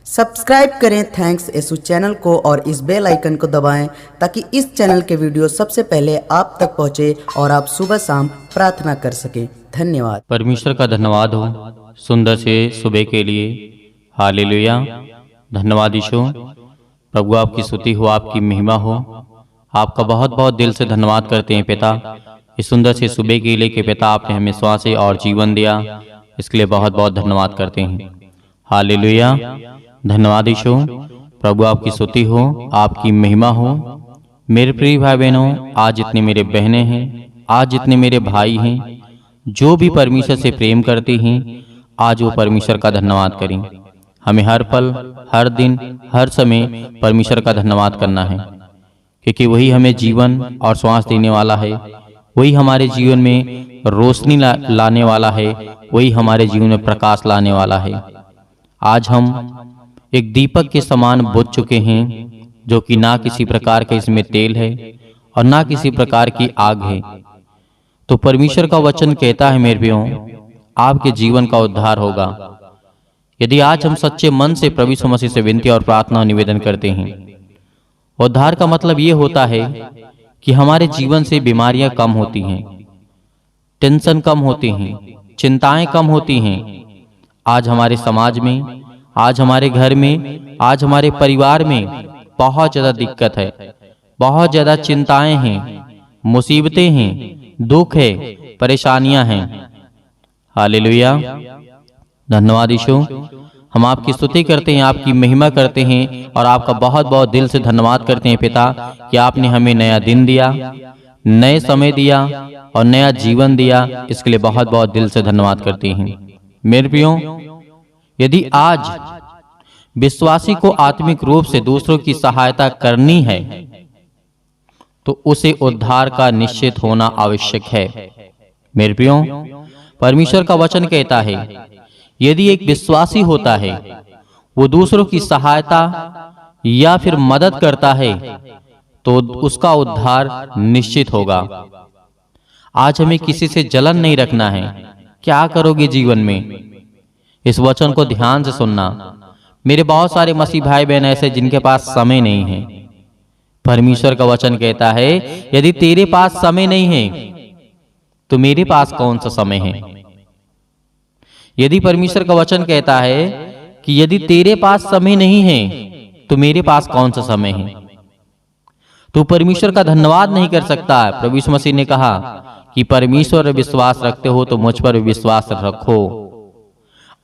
Subscribe करें thanks Yesu channel को और इस बेल आइकन को दबाएं ताकि इस चैनल के वीडियो सबसे पहले आप तक पहुंचे और आप सुबह शाम प्रार्थना कर सकें। धन्यवाद। परमेश्वर का धन्यवाद हो सुंदर से सुबह के लिए। हालेलुया। धन्यवाद यीशु। प्रभु आपकी स्तुति हो, आपकी महिमा हो। आपका बहुत बहुत दिल से धन्यवाद करते हैं पिता, इस सुंदर से सुबह के लिए कि पिता आपने हमें श्वास और जीवन दिया, इसके लिए बहुत बहुत धन्यवाद करते हैं। हालेलुया। धन्यवाद यीशु। प्रभु आपकी स्तुति हो, आपकी महिमा हो। मेरे प्रिय भाई बहनों, आज जितने मेरे बहनें हैं, आज जितने मेरे भाई हैं, जो भी परमेश्वर से प्रेम करते हैं, आज वो परमेश्वर का धन्यवाद करें। हमें हर पल, हर दिन, हर समय परमेश्वर का धन्यवाद करना है, क्योंकि वही हमें जीवन और श्वास देने वाला है, वही हमारे जीवन में रोशनी लाने वाला है, वही हमारे जीवन में प्रकाश लाने वाला है। आज हम एक दीपक के समान बुझ चुके हैं, जो कि ना किसी प्रकार का इसमें तेल है और ना किसी प्रकार की आग है। तो परमेश्वर का वचन कहता है मेरे प्रियो, आपके जीवन का उद्धार होगा यदि आज हम सच्चे मन से प्रभु यीशु मसीह से विनती और प्रार्थना और निवेदन करते हैं। उद्धार का मतलब ये होता है कि हमारे जीवन से बीमारियां कम होती हैं, टेंशन कम होती हैं, चिंताएं कम होती हैं। आज हमारे समाज में, आज हमारे घर में, आज हमारे परिवार में बहुत ज्यादा दिक्कत है, बहुत ज्यादा चिंताएं हैं, मुसीबतें हैं, दुख है, परेशानियां हैं। हालेलुया। धन्यवाद यीशु। हम आपकी स्तुति करते हैं, आपकी महिमा करते हैं और आपका बहुत बहुत दिल से धन्यवाद करते हैं पिता कि आपने हमें नया दिन दिया, नए समय दिया और नया जीवन दिया। इसके लिए बहुत बहुत दिल से धन्यवाद करते हैं। मेरे प्रियो, यदि आज विश्वासी को आत्मिक रूप से दूसरों की सहायता करनी है तो उसे उद्धार का निश्चित होना आवश्यक है। मेरे प्रियो, परमेश्वर का वचन कहता है यदि एक विश्वासी होता है, वो दूसरों की सहायता या फिर मदद करता है तो उसका उद्धार निश्चित होगा। आज हमें किसी से जलन नहीं रखना है। क्या करोगे जीवन में, इस वचन को ध्यान से सुनना। मेरे बहुत सारे मसीह भाई बहन ऐसे जिनके पास समय नहीं है। परमेश्वर का वचन कहता है यदि तेरे पास समय नहीं है तो मेरे पास कौन सा समय है। यदि परमेश्वर का वचन कहता है कि यदि तेरे पास समय नहीं है तो मेरे पास कौन सा समय है, तो परमेश्वर का धन्यवाद नहीं कर सकता। प्रभु यीशु मसीह ने कहा कि परमेश्वर पर विश्वास रखते हो तो मुझ पर विश्वास रखो।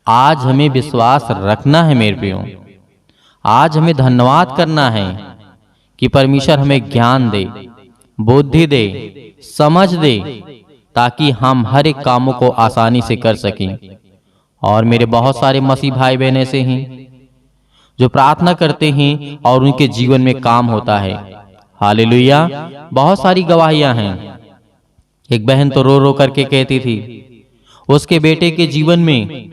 आज हमें विश्वास रखना है मेरे प्रियो। आज हमें धन्यवाद करना है कि परमेश्वर हमें ज्ञान दे, बुद्धि दे, समझ दे, ताकि हम हर एक कामों को आसानी से कर सकें। और मेरे बहुत सारे मसीह भाई बहन ऐसे हैं जो प्रार्थना करते हैं और उनके जीवन में काम होता है। हालेलुया। बहुत सारी गवाहियां हैं। एक बहन तो रो रो करके कहती थी उसके बेटे के जीवन में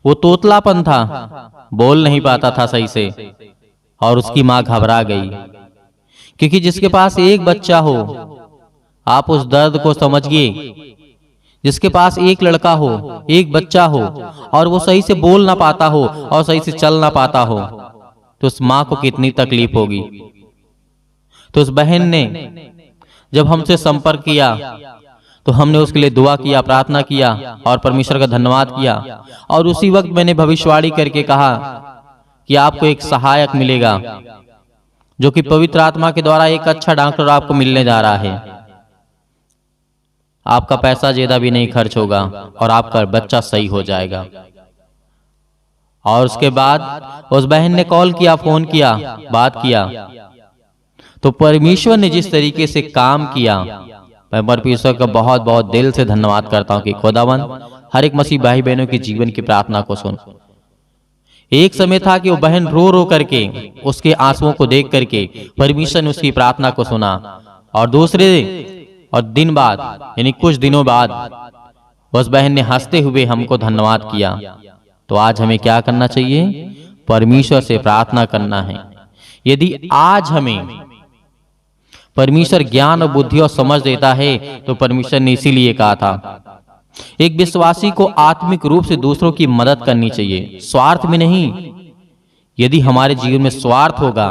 वो तोतलापन था, बोल नहीं पाता था सही से, और उसकी मां घबरा गई। क्योंकि जिसके पास एक बच्चा हो, आप उस दर्द को समझिए, जिसके पास एक लड़का हो, एक बच्चा हो और वो सही से बोल ना पाता हो और सही से चल ना पाता हो, तो उस मां को कितनी तकलीफ होगी। तो उस बहन ने जब हमसे संपर्क किया तो हमने उसके लिए दुआ किया, प्रार्थना किया और परमेश्वर का धन्यवाद किया। और उसी वक्त मैंने भविष्यवाणी करके कहा कि आपको एक सहायक मिलेगा, जो कि पवित्र आत्मा के द्वारा एक अच्छा डॉक्टर आपको मिलने जा रहा है। आपका पैसा ज्यादा भी नहीं खर्च होगा और आपका बच्चा सही हो जाएगा। और उसके बाद उस बहन ने कॉल किया, फोन किया, बात किया। तो परमेश्वर ने जिस तरीके से काम किया, मैं परमेश्वर का बहुत बहुत दिल से धन्यवाद करता हूं कि खुदावंद हर एक मसीह भाई बहनों के जीवन की प्रार्थना को सुन। एक समय था कि वो बहन रो रो करके, उसके आंसुओं को देख करके परमेश्वर ने उसकी प्रार्थना को सुना। और दूसरे और दिन बाद, यानी कुछ दिनों बाद, उस बहन ने हंसते हुए हमको धन्यवाद किया। तो आज हमें क्या करना चाहिए? परमेश्वर से प्रार्थना करना है। यदि आज हमें परमेश्वर ज्ञान और बुद्धि और समझ देता है तो परमेश्वर ने इसीलिए कहा था एक विश्वासी को आत्मिक रूप से दूसरों की मदद करनी चाहिए, स्वार्थ में नहीं, यदि हमारे जीवन में स्वार्थ होगा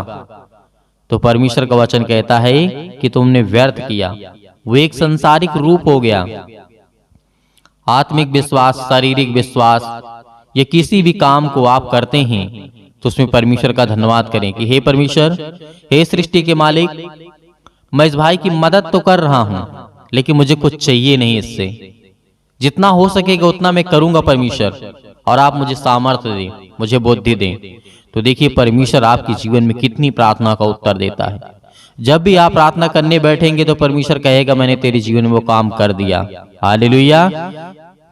तो परमेश्वर का वचन कहता है कि तुमने व्यर्थ किया। वो एक संसारिक रूप हो गया। आत्मिक विश्वास, शारीरिक विश्वास, ये किसी भी काम को आप करते हैं तो उसमें परमेश्वर का धन्यवाद करें कि हे परमेश्वर, हे सृष्टि के मालिक, मैं इस भाई की मदद तो कर रहा हूं लेकिन मुझे कुछ चाहिए नहीं इससे। जितना हो सकेगा उतना मैं करूंगा परमेश्वर, और आप मुझे सामर्थ्य दें, मुझे बुद्धि दें। तो देखिए परमेश्वर आपके जीवन में कितनी प्रार्थना का उत्तर देता है। जब भी आप प्रार्थना करने बैठेंगे तो परमेश्वर कहेगा मैंने तेरे जीवन में वो काम कर दिया। हालेलुया,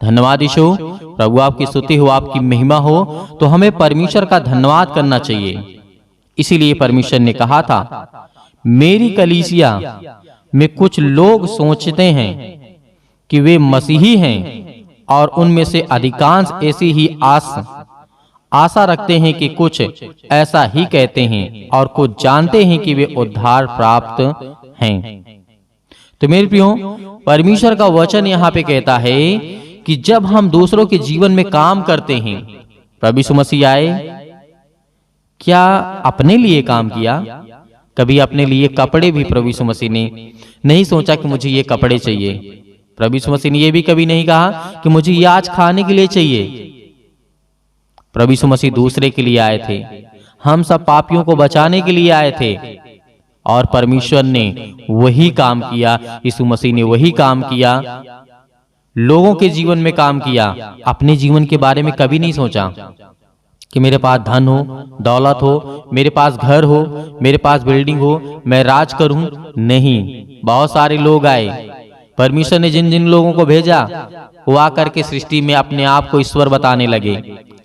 धन्यवाद यीशु। प्रभु आपकी स्तुति हो, आपकी महिमा हो। तो हमें परमेश्वर का धन्यवाद करना चाहिए। इसीलिए परमेश्वर ने कहा था, मेरी कलीसिया में कुछ लोग सोचते हैं कि वे मसीही हैं और उनमें से अधिकांश ऐसी ही आशा रखते हैं कि कुछ ऐसा ही कहते हैं और कुछ जानते हैं कि वे उद्धार प्राप्त हैं। तो मेरे प्रियो, परमेश्वर का वचन यहाँ पे कहता है कि जब हम दूसरों के जीवन में काम करते हैं, प्रभु यीशु मसीह आए, क्या अपने लिए काम किया? कभी अपने लिए कपड़े भी प्रभु यीशु मसीह ने नहीं सोचा कि मुझे ये कपड़े चाहिए। प्रभु यीशु मसीह ने ये भी कभी नहीं कहा कि मुझे ये आज खाने के लिए चाहिए। प्रभु यीशु मसीह दूसरे के लिए आए थे, हम सब पापियों को बचाने के लिए आए थे, और परमेश्वर ने वही काम किया। यीशु मसीह ने वही काम किया, लोगों के जीवन में काम किया। अपने जीवन के बारे में कभी नहीं सोचा कि मेरे पास धन हो, दौलत हो, मेरे पास घर हो, मेरे पास बिल्डिंग हो, मैं राज करूं। नहीं, बहुत सारे लोग आए, परमेश्वर ने जिन जिन लोगों को भेजा वो आकर के सृष्टि में अपने आप को ईश्वर बताने लगे,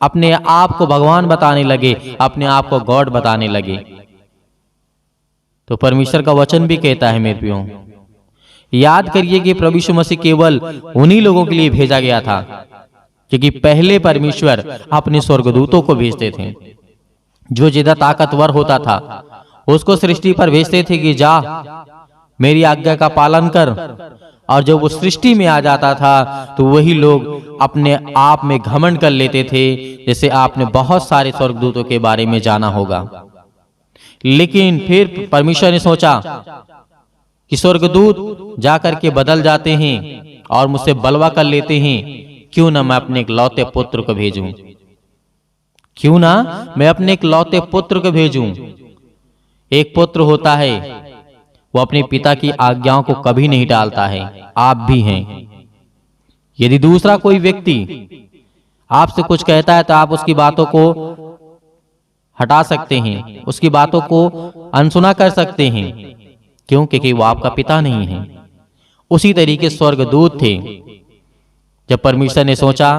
अपने आप को भगवान बताने लगे, अपने आप को गॉड बताने लगे। तो परमेश्वर का वचन भी कहता है मेरे प्रियो, याद करिए कि प्रभु यीशु मसीह केवल उन्हीं लोगों के लिए भेजा गया था, क्योंकि पहले परमेश्वर अपने स्वर्गदूतों को भेजते थे। जो ज्यादा ताकतवर होता था उसको सृष्टि पर भेजते थे कि जा मेरी आज्ञा का पालन कर, और जब वो सृष्टि में आ जाता था तो वही लोग अपने आप में घमंड कर लेते थे, जैसे आपने बहुत सारे स्वर्गदूतों के बारे में जाना होगा। लेकिन फिर परमेश्वर ने सोचा कि स्वर्गदूत जाकर के बदल जाते हैं और मुझसे बलवा कर लेते हैं, क्यों ना मैं अपने इकलौते पुत्र को भेजूं, क्यों ना मैं अपने इकलौते पुत्र को भेजूं। एक पुत्र होता है, वो अपने पिता की आज्ञाओं को कभी नहीं टालता है। आप भी हैं। यदि दूसरा कोई व्यक्ति आपसे कुछ कहता है तो आप उसकी बातों को हटा सकते हैं, उसकी बातों को अनसुना कर सकते हैं, क्यों? क्योंकि वो आपका पिता नहीं है। उसी तरीके स्वर्गदूत थे। जब परमेश्वर ने सोचा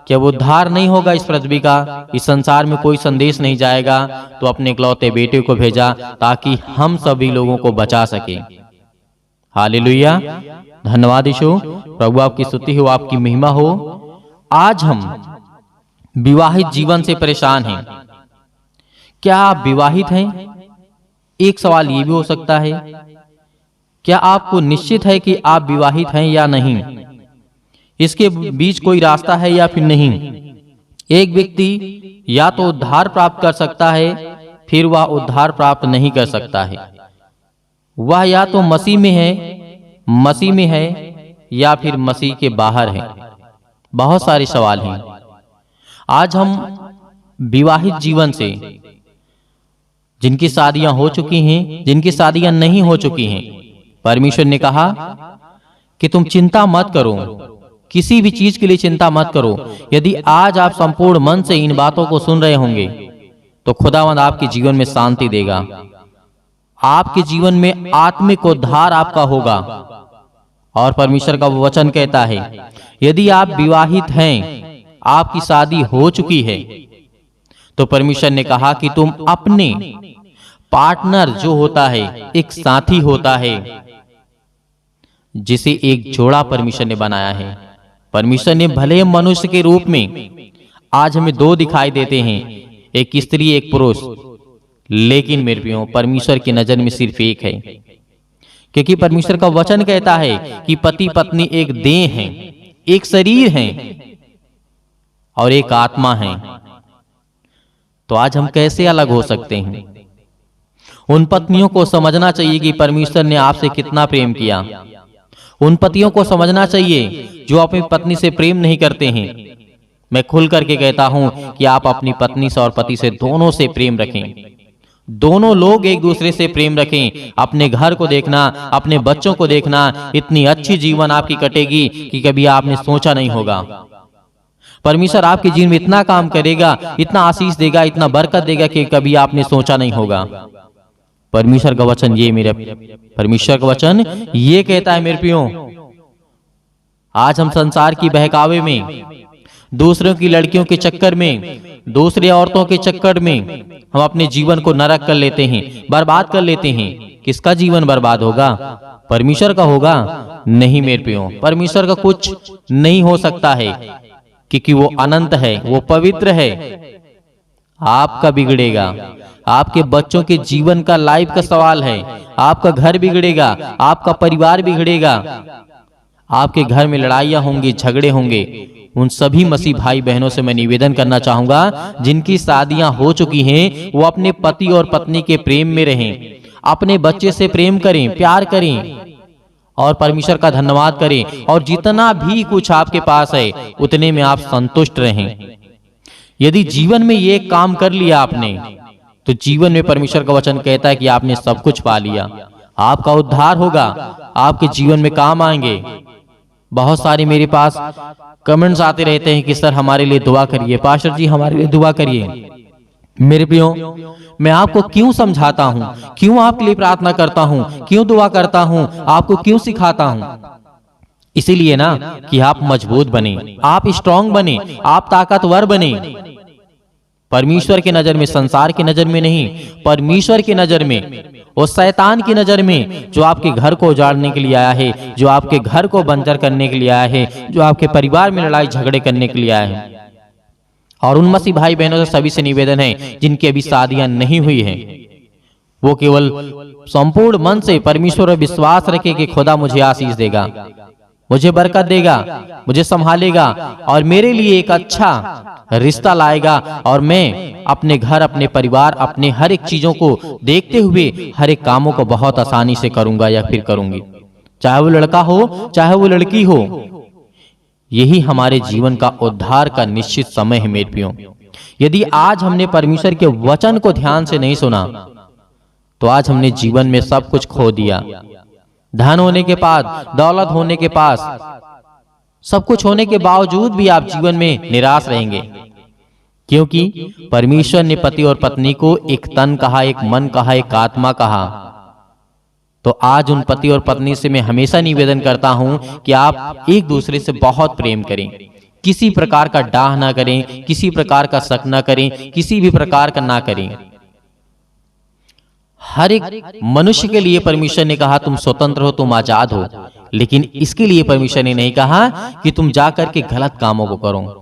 कि अब उद्धार नहीं होगा इस पृथ्वी का, इस संसार में कोई संदेश नहीं जाएगा, तो अपने इकलौते बेटे को भेजा ताकि हम सभी लोगों को बचा सके। हालेलुया, धन्यवाद यीशु। प्रभु आपकी स्तुति हो, आपकी महिमा हो। आज हम विवाहित जीवन से परेशान हैं। क्या आप विवाहित हैं? एक सवाल ये भी हो सकता है, क्या आपको निश्चित है कि आप विवाहित हैं या नहीं? इसके बीच कोई रास्ता है या फिर नहीं? एक व्यक्ति या तो उद्धार प्राप्त कर सकता है, फिर वह उद्धार प्राप्त नहीं कर सकता है। वह या तो मसीह में है या फिर मसीह के बाहर है। बहुत सारे सवाल हैं। आज हम विवाहित जीवन से, जिनकी शादियां हो चुकी हैं, जिनकी शादियां नहीं हो चुकी हैं, परमेश्वर ने कहा कि तुम चिंता मत करो, किसी भी चीज के लिए चिंता मत करो। यदि आज आप संपूर्ण मन से इन बातों को सुन रहे होंगे तो खुदावंद आपके जीवन में शांति देगा, आपके जीवन में आत्मिक उद्धार आपका होगा। और परमेश्वर का वचन कहता है, यदि आप विवाहित हैं, आपकी शादी हो चुकी है, तो परमेश्वर ने कहा कि तुम अपने पार्टनर जो होता है, एक साथी होता है, जिसे एक जोड़ा परमेश्वर ने बनाया है। परमेश्वर ने भले मनुष्य के रूप में आज हमें दो दिखाई देते हैं, एक स्त्री एक पुरुष, लेकिन मेरे प्रियो परमेश्वर की नजर में सिर्फ एक है, क्योंकि परमेश्वर का वचन कहता है कि पति पत्नी एक देह हैं, एक शरीर हैं और एक आत्मा है। तो आज हम कैसे अलग हो सकते हैं? उन पत्नियों को समझना चाहिए कि परमेश्वर ने आपसे कितना प्रेम किया। उन पतियों को समझना चाहिए जो अपनी पत्नी से प्रेम नहीं करते हैं। मैं खुल करके कहता हूं कि आप अपनी पत्नी से और पति से दोनों से प्रेम रखें। दोनों लोग एक दूसरे से प्रेम रखें। अपने घर को देखना, अपने बच्चों को देखना, इतनी अच्छी जीवन आपकी कटेगी कि कभी आपने सोचा नहीं होगा। परमेश्वर आपके जीवन में इतना काम करेगा, इतना आशीष देगा, इतना बरकत देगा कि कभी आपने सोचा नहीं होगा। परमेश्वर का वचन ये परमेश्वर का वचन ये कहता है मेरे प्रियो, आज हम संसार की बहकावे में, दूसरों की लड़कियों के चक्कर में, दूसरी औरतों के चक्कर में हम अपने जीवन को नरक कर लेते हैं, बर्बाद कर लेते हैं। किसका जीवन बर्बाद होगा? परमेश्वर का होगा? नहीं मेरे प्रियो, परमेश्वर का कुछ नहीं हो सकता है, क्योंकि वो अनंत है, वो पवित्र है। आपका बिगड़ेगा, आपके बच्चों के जीवन का लाइफ का सवाल है। आपका घर बिगड़ेगा, आपका परिवार बिगड़ेगा, आपके घर में लड़ाइयां होंगी, झगड़े होंगे। उन सभी मसीह भाई बहनों से मैं निवेदन करना चाहूंगा जिनकी शादियां हो चुकी हैं, वो अपने पति और पत्नी के प्रेम में रहें, अपने बच्चे से प्रेम करें, प्यार करें और परमेश्वर का धन्यवाद करें। और जितना भी कुछ आपके पास है उतने में आप संतुष्ट रहें। यदि जीवन में ये काम कर लिया आपने, तो जीवन में परमेश्वर का वचन कहता है कि आपने सब कुछ पा लिया। आपका उद्धार होगा, आपके जीवन में काम आएंगे। बहुत सारे मेरे पास कमेंट्स आते रहते हैं कि सर हमारे लिए दुआ करिए, पास्टर जी हमारे लिए दुआ करिए। मेरे प्रियो, मैं आपको क्यों समझाता हूं, क्यों आपके लिए प्रार्थना करता हूं, क्यों दुआ करता हूं, आपको क्यों सिखाता हूं? इसीलिए ना कि आप मजबूत बने, आप स्ट्रांग बने, आप ताकतवर बने। परमेश्वर की नजर में, संसार की नजर में नहीं, परमेश्वर की नजर में, और शैतान की नजर में जो आपके घर को उजाड़ने के लिए आया है, जो आपके घर को बंजर करने के लिए आया है, जो आपके परिवार में लड़ाई झगड़े करने के लिए आया है। और उन मसीह भाई बहनों से सभी से निवेदन है जिनकी अभी शादियां नहीं हुई हैं, वो केवल संपूर्ण मन से परमेश्वर पर विश्वास रखे कि खुदा मुझे आशीष देगा, मुझे बरकत देगा, मुझे संभालेगा और मेरे लिए एक अच्छा रिश्ता लाएगा। और मैं अपने घर, अपने परिवार, अपने हर एक चीजों को देखते हुए हर एक कामों को बहुत आसानी से करूंगा या फिर करूंगी, चाहे वो लड़का हो चाहे वो लड़की हो। यही हमारे जीवन का उद्धार का निश्चित समय है मेरे प्रियो। यदि आज हमने परमेश्वर के वचन को ध्यान से नहीं सुना, तो आज हमने जीवन में सब कुछ खो दिया। धन होने के बाद, दौलत होने के पास, सब कुछ होने के बावजूद भी आप जीवन में निराश रहेंगे, क्योंकि परमेश्वर ने पति और पत्नी को एक तन कहा, एक मन कहा, एक आत्मा कहा। तो आज उन पति और पत्नी से मैं हमेशा निवेदन करता हूं कि आप एक दूसरे से बहुत प्रेम करें, किसी प्रकार का डाह ना करें, किसी प्रकार का शक ना करें, किसी भी प्रकार का ना करें। हर एक मनुष्य के लिए परमेश्वर ने कहा तुम स्वतंत्र हो, तुम आजाद हो, लेकिन इसके लिए परमेश्वर ने नहीं कहा कि तुम जाकर के गलत कामों को करो।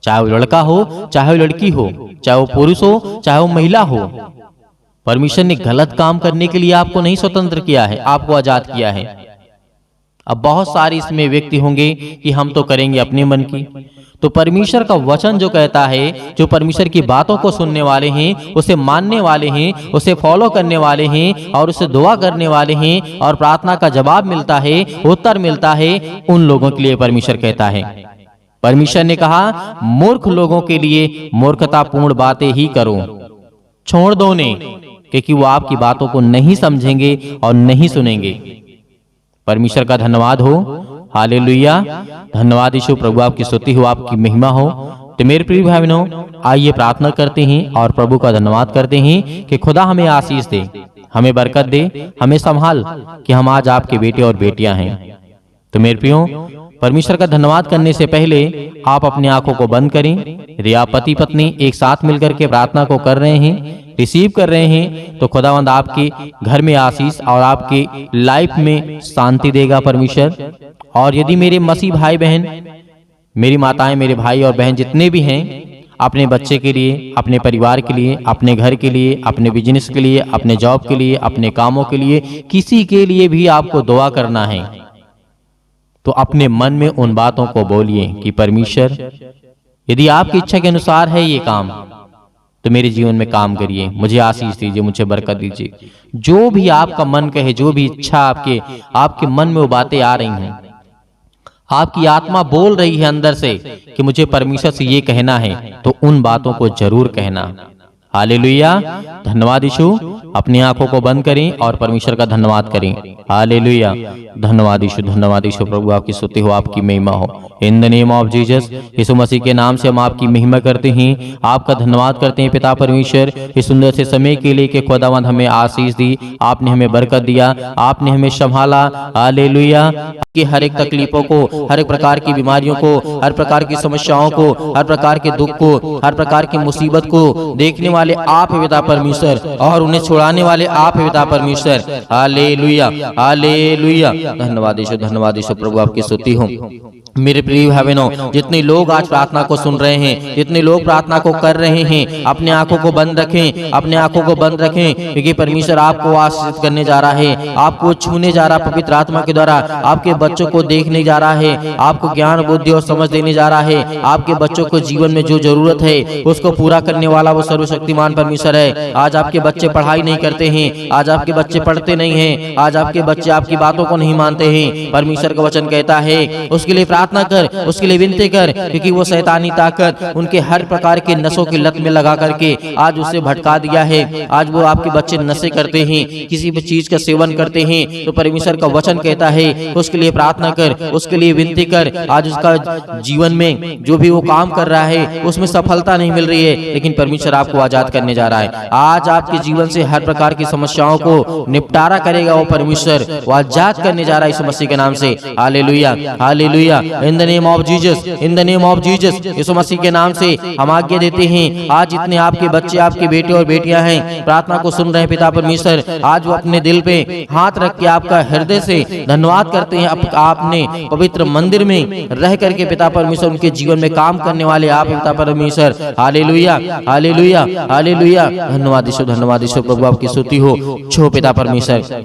चाहे वो लड़का हो, चाहे वो लड़की हो, चाहे वो पुरुष हो, चाहे वो महिला हो, परमेश्वर ने गलत काम करने के लिए आपको नहीं स्वतंत्र किया है, आपको आजाद किया है। अब बहुत सारे इसमें व्यक्ति होंगे कि हम तो करेंगे अपने मन की। तो परमेश्वर का वचन जो कहता है, जो परमेश्वर की बातों को सुनने वाले हैं, उसे मानने वाले हैं, उसे फॉलो करने वाले हैं और उसे दुआ करने वाले हैं और प्रार्थना का जवाब मिलता है, उत्तर मिलता है, उन लोगों के लिए परमेश्वर कहता है। परमेश्वर ने कहा मूर्ख लोगों के लिए मूर्खतापूर्ण बातें ही करो, छोड़ दो उन्हें, क्योंकि वो आपकी बातों को नहीं समझेंगे और नहीं सुनेंगे। परमेश्वर का धन्यवाद हो, हालेलुया, धन्यवाद यीशु, प्रभु आपकी स्तुति हो, आपकी महिमा हो। तो मेरे प्रिय भाई बहनों, आइए प्रार्थना करते हैं और प्रभु का धन्यवाद करते हैं कि खुदा हमें आशीष दे, हमें बरकत दे, हमें संभाल कि हम आज आपके बेटे और बेटियां हैं। तो मेरे प्रियो, परमेश्वर का धन्यवाद करने से पहले आप अपनी आंखों को बंद करें। यदि आप पति पत्नी एक साथ मिलकर के प्रार्थना को कर रहे हैं, रिसीव कर रहे हैं, तो खुदावंद आपके घर में आशीष और आपकी लाइफ में शांति देगा परमेश्वर। और यदि मेरे मसीह भाई बहन, मेरी माताएं, मेरे भाई और बहन जितने भी हैं, अपने बच्चे के लिए, अपने परिवार के लिए, अपने घर के लिए, अपने बिजनेस के लिए, अपने जॉब के लिए, अपने कामों के लिए, किसी के लिए भी आपको दुआ करना है, तो अपने मन में उन बातों को बोलिए कि परमेश्वर, यदि आपकी इच्छा के अनुसार है ये काम, तो मेरे जीवन में काम करिए, मुझे आशीष दीजिए, मुझे बरकत दीजिए। जो भी आपका मन कहे, जो भी इच्छा आपके मन में वो बातें आ रही हैं, आपकी आत्मा बोल रही है अंदर से कि मुझे परमेश्वर से ये कहना है, तो उन बातों को जरूर कहना। हालेलुया। धन्यवाद यीशु। अपनी आंखों को बंद करें और परमेश्वर का धन्यवाद करें। हालेलुया। धन्यवाद यीशु, धन्यवाद यीशु। प्रभु आपकी स्तुति हो, आपकी महिमा हो। In the name of Jesus, Yeshu Masih के नाम से हम आपकी महिमा करते हैं, आपका धन्यवाद करते हैं पिता परमेश्वर, इस सुंदर से समय के लिए कि खुदावंद हमें आशीष दी, आपने हमें बरकत दिया, आपने हमें संभाला। हालेलुया। कि हर एक तकलीफों को, हर एक प्रकार की बीमारियों को, हर प्रकार की समस्याओं को, हर प्रकार के दुख को, हर प्रकार की मुसीबत को देखने वाले आप है पिता परमेश्वर, और उन्हें छुड़ाने वाले आप है पिता परमेश्वर। Hallelujah, hallelujah. धन्यवाद यीशु, धन्यवाद यीशु। प्रभु आपकी स्तुति हो। मेरे प्रिय भाई बहनों, जितने लोग आज प्रार्थना को सुन रहे हैं, जितने लोग प्रार्थना को कर रहे हैं, अपने आंखों को बंद रखें, अपने आंखों को बंद रखें, क्योंकि परमेश्वर आपको आशीषित करने जा रहा है, आपको छूने जा रहा, पवित्र आत्मा के द्वारा आपके बच्चों को देखने जा रहा है, आपको ज्ञान बुद्धि और समझ देने जा रहा है। आपके बच्चों को जीवन में जो जरूरत है उसको पूरा करने वाला वो सर्वशक्तिमान परमेश्वर है। आज आपके बच्चे पढ़ाई नहीं करते हैं, आज आपके बच्चे पढ़ते नहीं हैं, आज आपके बच्चे आपकी बातों को नहीं मानते हैं। परमेश्वर का वचन कहता है उसके लिए प्रार्थना कर, उसके लिए विनती कर, क्योंकि वो शैतानी ताकत उनके हर प्रकार के नशों की लत में लगा करके आज उसे भटका दिया है। आज वो आपके बच्चे नशे करते हैं, किसी भी चीज का सेवन करते हैं, तो परमेश्वर का वचन कहता है उसके लिए प्रार्थना कर, उसके लिए विनती कर। आज उसका जीवन में जो भी वो काम कर रहा है उसमें सफलता नहीं मिल रही है, लेकिन परमेश्वर आपको आजाद करने जा रहा है। आज आपके जीवन से हर प्रकार की समस्याओं को निपटारा करेगा वो परमेश्वर, वो आजाद करने जा रहा है यीशु मसीह के नाम से। Hallelujah, hallelujah. In the name of Jesus, in the name of Jesus, Yeshu Masih के नाम से हम आज्ञा देते हैं। आज जितने आपके बच्चे, आपके बेटे और बेटियां हैं, प्रार्थना को सुन रहे हैं पिता परमेश्वर, आज वो अपने दिल पे हाथ रख के आपका हृदय से धन्यवाद करते हैं। आपने पवित्र मंदिर में रह करके पिता परमेश्वर उनके जीवन में काम करने वाले आप पिता परमेश्वर। Hallelujah, hallelujah, hallelujah. धन्यवाद यीशु, धन्यवाद यीशु। प्रभु आपकी स्तुति हो छो पिता परमेश्वर।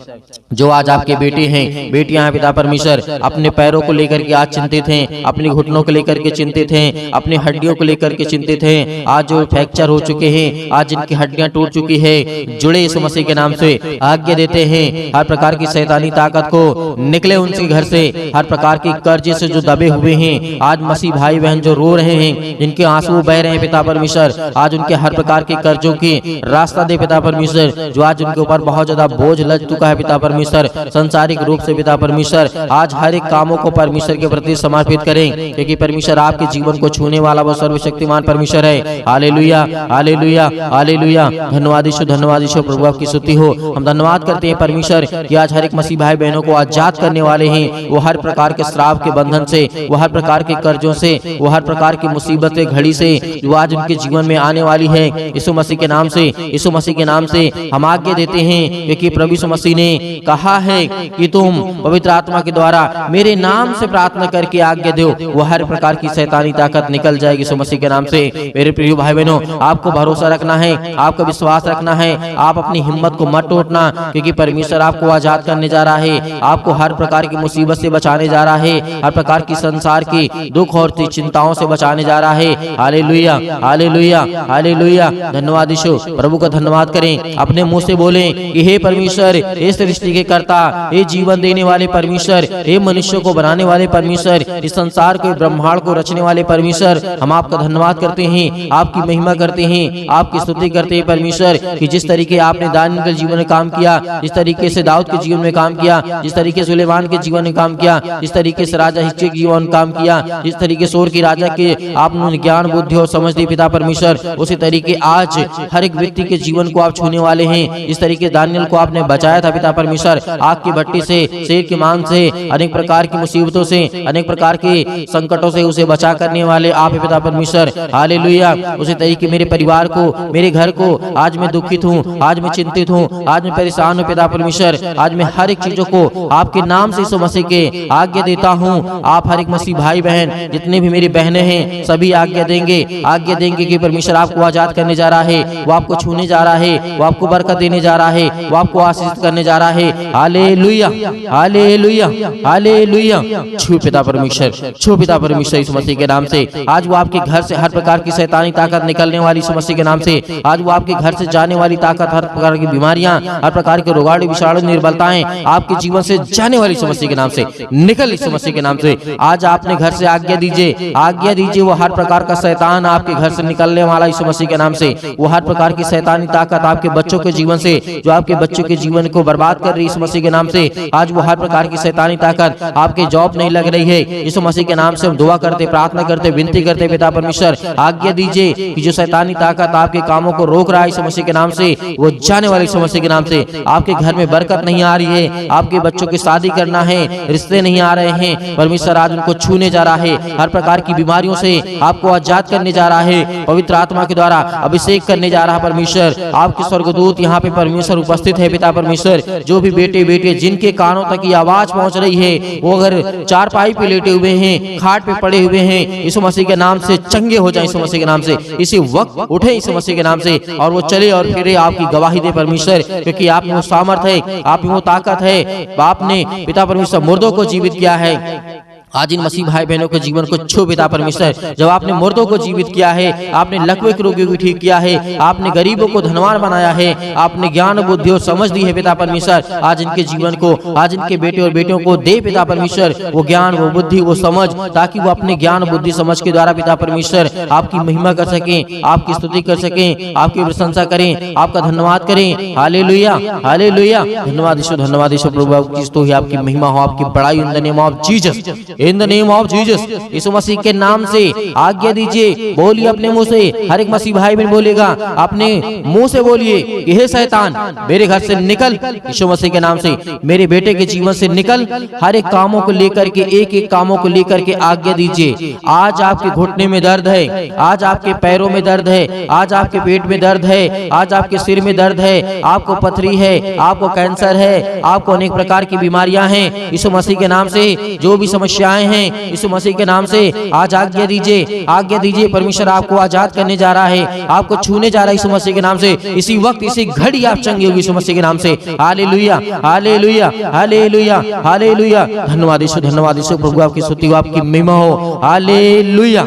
जो आज आपके बेटे हैं, बेटियां हैं पिता परमेश्वर, अपने पैरों को लेकर के आज चिंतित हैं, अपने घुटनों को लेकर के चिंतित हैं, अपनी हड्डियों को लेकर के चिंतित हैं, आज जो फ्रैक्चर हो चुके हैं, आज जिनकी हड्डियां टूट चुकी है, जुड़े यीशु मसीह के नाम से आज्ञा देते हैं हर प्रकार की शैतानी ताकत को निकले उनके घर से, हर प्रकार के कर्जे से जो दबे हुए हैं, आज मसीह भाई बहन जो रो रहे हैं, जिनके आंसू बह रहे हैं पिता परमेश्वर, आज उनके हर प्रकार के कर्जों की रास्ता दे पिता परमेश्वर। जो आज उनके ऊपर बहुत ज्यादा बोझ लग चुका है पिता परमेश्वर, संसारिक रूप से पिता परमेश्वर, आज हर एक कामों को परमेश्वर के प्रति समर्पित करें, क्योंकि परमेश्वर आपके जीवन को छूने वाला वो सर्वशक्तिमान परमेश्वर है। Hallelujah, hallelujah, hallelujah. धन्यवाद यीशु, धन्यवाद यीशु। प्रभु आपकी स्तुति हो। हम धन्यवाद करते हैं परमेश्वर कि आज हर एक मसीह भाई बहनों को आजाद करने वाले हैं। वो हर प्रकार के श्राप के बंधन से, वो हर प्रकार के कर्जों से, वो हर प्रकार की मुसीबत के घड़ी से जो आज उनके जीवन में आने वाली है, यीशु मसीह के नाम से, यीशु मसीह के नाम से हम आज्ञा देते हैं, क्योंकि प्रभु यीशु मसीह ने कहा है कि तुम पवित्र आत्मा के द्वारा मेरे नाम से प्रार्थना करके आज्ञा दो, वो हर प्रकार की शैतानी ताकत निकल जाएगी यीशु मसीह के नाम से। मेरे प्रिय भाई बहनों, आपको भरोसा रखना है, आपको विश्वास रखना है, आप अपनी हिम्मत को मत टूटना, क्योंकि परमेश्वर आपको आजाद करने जा रहा है, आपको हर प्रकार की मुसीबत से बचाने जा रहा है, हर प्रकार की संसार की दुख और चिंताओं से बचाने जा रहा है। Hallelujah, hallelujah, hallelujah. धन्यवाद यीशु। प्रभु का धन्यवाद करें, अपने मुंह से बोलें कि हे परमेश्वर, हे सृष्टि के कर्ता, हे जीवन देने वाले परमेश्वर, हे मनुष्य को बनाने वाले परमेश्वर, इस संसार को, ब्रह्मांड को रचने वाले परमेश्वर, हम आपका धन्यवाद करते हैं, आपकी महिमा करते हैं, आपकी स्तुति करते हैं परमेश्वर, कि जिस तरीके आपने दानियेल के जीवन में काम किया, जिस तरीके से दाऊद के जीवन में काम किया, जिस तरीके से सुलेमान के जीवन में काम किया, जिस तरीके से राजा हिजकिय्याह के जीवन में काम किया, जिस तरीके से और की राजा के आपने ज्ञान बुद्धि और समझ दी पिता परमेश्वर, उसी तरीके आज हर एक व्यक्ति के जीवन को आप छूने वाले हैं। इस तरीके दानियेल को आपने बचाया था पिता परमेश्वर, आग की भट्टी से, शेर के मांस से, अनेक प्रकार की मुसीबतों से, अनेक प्रकार के संकटों से उसे बचा करने वाले आप पिता परमेश्वर। हालेलुया। उसी तरीके मेरे परिवार को, मेरे घर को, आज मैं दुखित हूँ, आज मैं चिंतित हूँ, आज मैं परेशान हूँ पिता परमेश्वर, आज मैं हर एक चीजों को आपके नाम से यीशु मसीह के आज्ञा देता हूँ। आप हर एक मसीह भाई बहन, जितने भी मेरी बहनें हैं, सभी आज्ञा देंगे कि परमेश्वर आपको आजाद करने जा रहा है, वो आपको छूने जा रहा है, वो आपको आपको बरकत देने जा रहा है, वो आपको आशीष करने जा रहा है। Hallelujah, hallelujah, hallelujah. छू पिता परमेश्वर, छू पिता परमेश्वर यीशु मसीह के नाम से। आज वो आपके घर से हर प्रकार की शैतानी ताकत निकलने वाली यीशु मसीह के नाम से। आज वो आपके घर से जाने वाली ताकत, हर प्रकार की बीमारियां, हर प्रकार के रोगाणु विषाणु निर्बलताएं आपके जीवन से जाने वाली यीशु मसीह के नाम से निकल यीशु मसीह के नाम से। आज आपने घर से आज्ञा दीजिए, आज्ञा दीजिए, वो हर प्रकार का शैतान आपके घर से निकलने वाला यीशु मसीह के नाम से। वो हर प्रकार की शैतानी ताकत आपके बच्चों के जीवन से, जो आपके बच्चों के जीवन को बर्बाद कर रही है यीशु मसीह के नाम से, आज वो हर प्रकार की शैतानी ताकत आपके जॉब नहीं लग रही है, यीशु मसीह के नाम से हम दुआ करते, प्रार्थना करते, विनती करते पिता परमेश्वर आज्ञा दीजिए कि जो शैतानी ताकत आपके कामों को रोक रहा है यीशु मसीह के नाम से, वो जाने वाले यीशु मसीह के नाम से। आपके घर में बरकत नहीं आ रही है, आपके बच्चों की शादी करना है, रिश्ते नहीं आ रहे हैं, परमेश्वर आज उनको छूने जा रहा है। हर प्रकार की बीमारियों से आपको आजाद करने जा रहा है, पवित्र आत्मा के द्वारा अभिषेक करने जा रहा है परमेश्वर। आपके स्वर्गदूत यहाँ पे परमेश्वर उपस्थित है पिता परमेश्वर। जो भी बेटे बेटे जिनके कानों तक ये आवाज पहुंच रही है, वो अगर चारपाई पे लेटे हुए हैं, खाट पे पड़े हुए हैं, यीशु मसीह के नाम से चंगे हो जाए, यीशु मसीह के नाम से इसी वक्त उठे यीशु मसीह के नाम से, और वो चले और फिरे आपकी गवाही दे परमेश्वर, क्योंकि आप में वो सामर्थ है, आप में वो ताकत है। आपने पिता परमेश्वर मुर्दों को जीवित किया है। आज इन मसीह भाई बहनों के जीवन को छू पिता परमेश्वर। जब आपने मुर्दों को जीवित किया है, आपने लकवे के रोगियों को ठीक किया है, आपने गरीबों को धनवान बनाया है, आपने ज्ञान बुद्धि और समझ दी है पिता परमेश्वर। आज इनके जीवन को, आज इनके बेटे और बेटियों को दे पिता परमेश्वर वो ज्ञान, वो बुद्धि, वो समझ, ताकि वो अपने ज्ञान बुद्धि समझ के द्वारा पिता परमेश्वर आपकी महिमा कर सकें, आपकी स्तुति कर सकें, आपकी प्रशंसा करें, आपका धन्यवाद करें। Hallelujah, hallelujah. धन्यवाद यीशु, धन्यवाद यीशु प्रभु, आपकी स्तुति, आपकी महिमा हो, आपकी बड़ाई in the name of Jesus, in the name of Jesus. Yeshu Masih के नाम से आज्ञा दीजिए, बोलिए अपने मुंह से। हर एक मसीह भाई बहन बोलेगा, अपने मुंह से बोलिए कि हे शैतान मेरे घर से निकल, यीशु मसीह के नाम से। मेरे बेटे के जीवन से निकल, हर एक कामों को लेकर के, एक एक कामों को लेकर के आज्ञा दीजिए। आज आपके घुटने में दर्द है, आज आपके पैरों में दर्द है, आज आपके पेट में दर्द है, आज आपके सिर में दर्द है, आपको पथरी है, आपको कैंसर है, आपको अनेक प्रकार की बीमारियां हैं, यीशु मसीह के नाम से जो भी समस्याएं हैं, यीशु मसीह के नाम से आज आज्ञा दीजिए, आज्ञा दीजिए। परमेश्वर आपको आजाद करने जा रहा है, आपको छूने जा रहा है यीशु मसीह के नाम से। इसी वक्त, इसी घड़ी आप चंगे होगी यीशु मसीह के नाम से। Hallelujah, hallelujah, hallelujah, hallelujah. धन्यवाद यीशु, धन्यवाद यीशु प्रभु, आपकी स्तुति हो, आपकी महिमा हो। Hallelujah,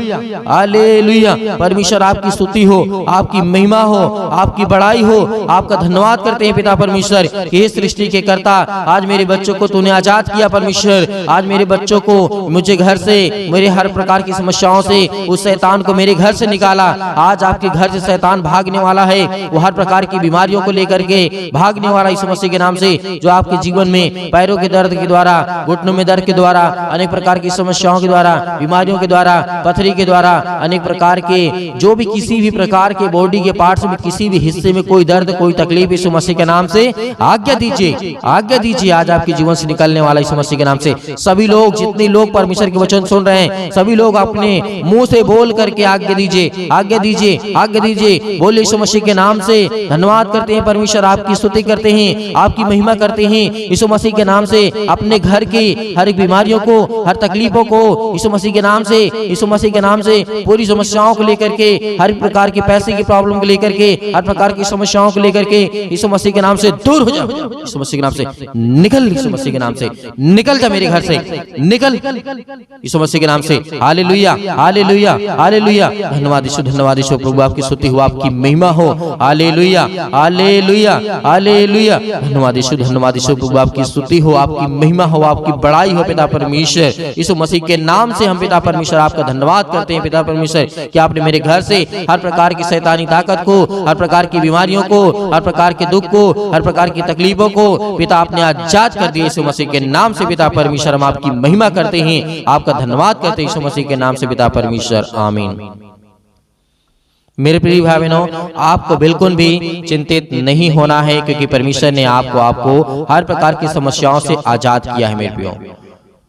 hallelujah. परमेश्वर आपकी स्तुति हो, आपकी महिमा हो, आपकी बड़ाई हो। आपका धन्यवाद करते हैं पिता परमेश्वर कि हे सृष्टि के कर्ता, आज मेरे बच्चों को तूने आजाद किया परमेश्वर। आज मेरे बच्चों को, मुझे घर से, मेरे हर प्रकार की समस्याओं से, उस शैतान को मेरे घर से निकाला। आज आपके घर से शैतान भागने वाला है, वो हर प्रकार की बीमारियों को लेकर के भागने वाला यीशु मसीह के नाम से। जो आपके जीवन में पैरों के दर्द के द्वारा, घुटनों में दर्द के द्वारा, अनेक प्रकार की समस्याओं के द्वारा, बीमारियों के द्वारा, पथरी के द्वारा, अनेक प्रकार के जो भी किसी भी प्रकार के बॉडी के पार्ट्स में किसी भी हिस्से में कोई दर्द, कोई तकलीफ, यीशु मसीह के नाम से आज्ञा दीजिए, आज्ञा दीजिए। आज आपके जीवन से निकलने वाला यीशु मसीह के नाम से सभी लोग, जितने लोग परमेश्वर के वचन सुन रहे हैं, सभी लोग अपने मुंह से बोल करके आज्ञा दीजिए, आज्ञा दीजिए, आज्ञा दीजिए। बोले यीशु मसीह के नाम से धन्यवाद करते हैं परमेश्वर, आपकी स्तुति करते हैं, आपकी महिमा करते हैं। यीशु मसीह के नाम से अपने घर की हर एक बीमारियों को, हर तकलीफों को यीशु मसीह के नाम से, यीशु मसीह के नाम से पूरी समस्याओं को लेकर के, हर प्रकार की पैसे की प्रॉब्लम को लेकर के, हर प्रकार की समस्याओं को लेकर के यीशु मसीह के नाम से दूर हो जाओ। यीशु मसीह के नाम से निकल, यीशु मसीह के नाम से निकल जा मेरे घर से, निकल यीशु मसीह के नाम से। Hallelujah, hallelujah, hallelujah. धन्यवाद यीशु, धन्यवाद यीशु प्रभु, आपकी स्तुति हो, आपकी महिमा हो। Hallelujah, hallelujah, hallelujah. धन्यवाद यीशु, धन्यवाद यीशु प्रभु, आपकी स्तुति हो, आपकी महिमा हो, आपकी बड़ाई हो पिता परमेश्वर। यीशु मसीह के नाम से हम पिता परमेश्वर आपका धन्यवाद करते हैं पिता परमेश्वर कि आपने मेरे घर से हर प्रकार की शैतानी ताकत को, हर प्रकार की बीमारियों को, हर प्रकार के दुख को, हर प्रकार की तकलीफों को पिता आपने आजाद कर दिया यीशु मसीह के नाम से पिता परमेश्वर। हम आपकी महिमा करते हैं, आपका धन्यवाद करते हैं यीशु मसीह के नाम से पिता परमेश्वर, आमीन। मेरे प्रिय भाई बहनों, आपको बिल्कुल भी चिंतित नहीं होना है, क्योंकि परमेश्वर ने आपको हर प्रकार की समस्याओं से आजाद किया है। मेरे प्रियो,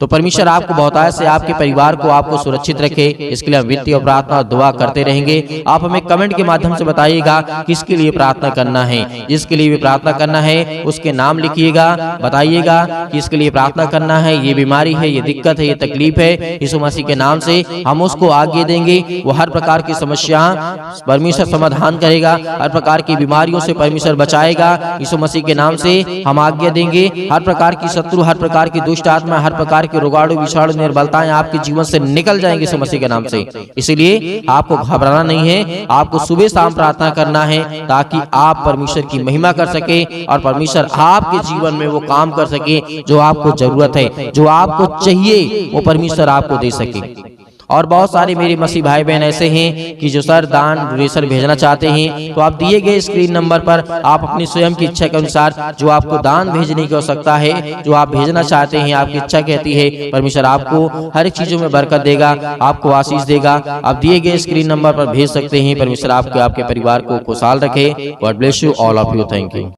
तो परमेश्वर आपको बहुतायत से आपके परिवार को आपको सुरक्षित रखे, इसके लिए हम विनती और प्रार्थना और दुआ करते रहेंगे। आप हमें कमेंट के माध्यम से बताइएगा किसके लिए प्रार्थना करना है। जिसके लिए भी प्रार्थना करना है उसके नाम लिखिएगा, बताइएगा कि इसके लिए प्रार्थना करना है, ये बीमारी है, ये दिक्कत है, ये तकलीफ है, यीशु मसीह के नाम से हम उसको आगे देंगे। वो हर प्रकार की समस्या परमेश्वर समाधान करेगा, हर प्रकार की बीमारियों से परमेश्वर बचाएगा। यीशु मसीह के नाम से हम आज्ञा देंगे, हर प्रकार की शत्रु, हर प्रकार की दुष्ट आत्मा, हर प्रकार के रोगाणु विषाणु निर्बलताएं आपके जीवन से निकल जाएंगे यीशु मसीह के नाम से। इसलिए आपको घबराना नहीं है, आपको सुबह शाम प्रार्थना करना है ताकि आप परमेश्वर की महिमा कर सके और परमेश्वर आपके जीवन में वो काम कर सके जो आपको जरूरत है, जो आपको चाहिए वो परमेश्वर आपको दे सके। और बहुत सारे मेरे मसीह भाई बहन ऐसे हैं कि जो सर दान डोनेशन भेजना चाहते हैं, तो आप दिए गए स्क्रीन नंबर पर आप अपनी स्वयं की इच्छा के अनुसार जो आपको दान भेजने की आवश्यकता है, जो आप भेजना चाहते हैं, आपकी इच्छा कहती है, परमेश्वर आपको हर एक चीजों में बरकत देगा, आपको आशीष देगा। आप दिए गए स्क्रीन नंबर पर भेज सकते हैं। परमेश्वर आपके परिवार को खुशहाल रखे। God bless you all of you. Thank you.